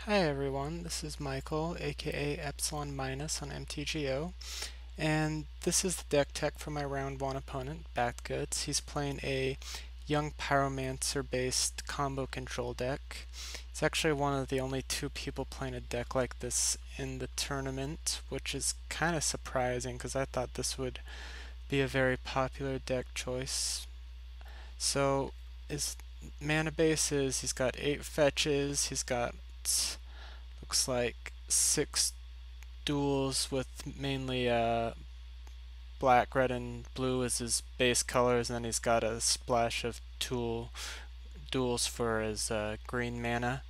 Hi everyone, this is Michael, aka Epsilon Minus on MTGO, and this is the deck tech for my round 1 opponent, bactgudz. He's playing a Young Pyromancer based combo control deck. It's actually one of the only two people playing a deck like this in the tournament, which is kind of surprising because I thought this would be a very popular deck choice. So his mana base is he's got 8 fetches, he's got looks like 6 duels with mainly black, red, and blue as his base colors, and then he's got a splash of duels for his green mana,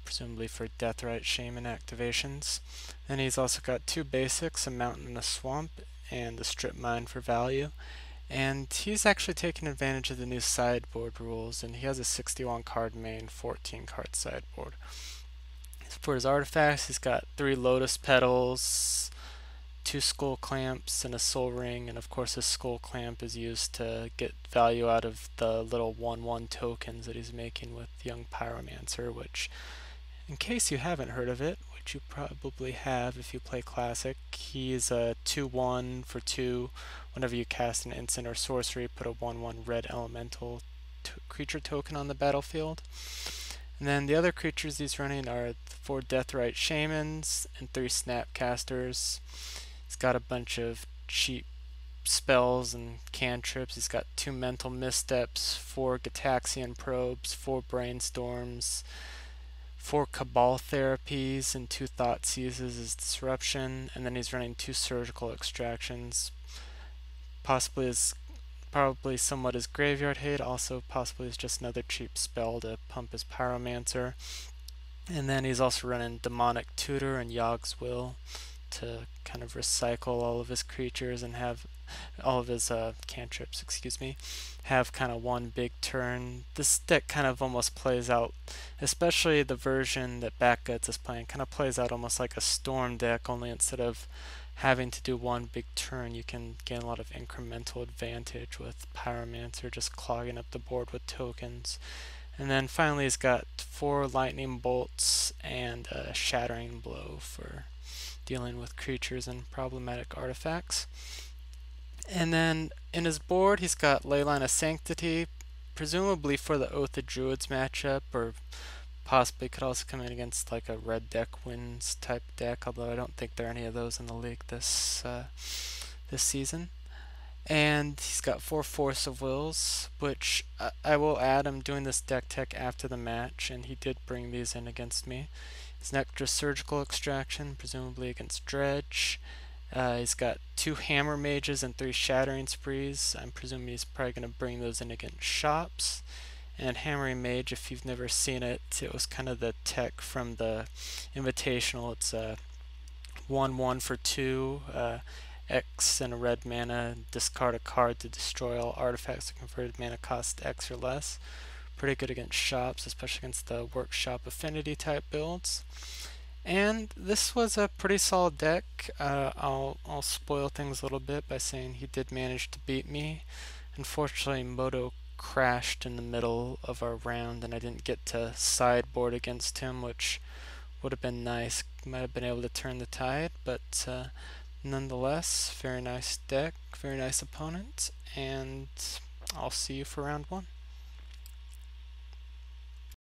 presumably for Deathrite Shaman activations. Then he's also got 2 basics, a mountain and a swamp, and a strip mine for value. And he's actually taking advantage of the new sideboard rules, and he has a 61 card main, 14 card sideboard. For his artifacts, he's got 3 lotus petals, 2 skull clamps, and a soul ring, and of course his skull clamp is used to get value out of the little 1/1 tokens that he's making with Young Pyromancer, which, in case you haven't heard of it, which you probably have if you play Classic, he's a 2/1 for 2. Whenever you cast an instant or sorcery, put a 1/1 red elemental creature token on the battlefield. And then the other creatures he's running are 4 Deathrite Shamans and 3 Snapcasters. He's got a bunch of cheap spells and cantrips. He's got 2 Mental Missteps, 4 Gataxian Probes, 4 Brainstorms, 4 Cabal Therapies, and 2 Thought Seizes as Disruption. And then he's running 2 Surgical Extractions, probably somewhat as Graveyard Hate, also possibly as just another cheap spell to pump his Pyromancer. And then he's also running Demonic Tutor and Yogg's Will to kind of recycle all of his creatures and have all of his cantrips, have kind of one big turn. This deck kind of almost plays out, especially the version that bactgudz is playing, kind of plays out almost like a storm deck, only instead of having to do one big turn, you can gain a lot of incremental advantage with Pyromancer just clogging up the board with tokens. And then finally he's got 4 lightning bolts and a shattering blow for dealing with creatures and problematic artifacts. And then in his board he's got Leyline of Sanctity, presumably for the Oath of Druids matchup, or possibly could also come in against like a red deck wins type deck, although I don't think there are any of those in the league this season. And he's got 4 Force of Wills, which I will add, I'm doing this deck tech after the match, and he did bring these in against me. His Nectar Surgical Extraction, presumably against Dredge. He's got 2 Hammer Mages and 3 Shattering Sprees. I'm presuming he's probably going to bring those in against Shops. And Hammering Mage, if you've never seen it, it was kind of the tech from the Invitational. It's a 1/1 for 2, X and a red mana, discard a card to destroy all artifacts that converted mana cost X or less. Pretty good against shops, especially against the workshop affinity type builds. And this was a pretty solid deck. I'll spoil things a little bit by saying he did manage to beat me. Unfortunately, Moto crashed in the middle of our round and I didn't get to sideboard against him, which would have been nice. Might have been able to turn the tide, but nonetheless, very nice deck, very nice opponent, and I'll see you for round 1.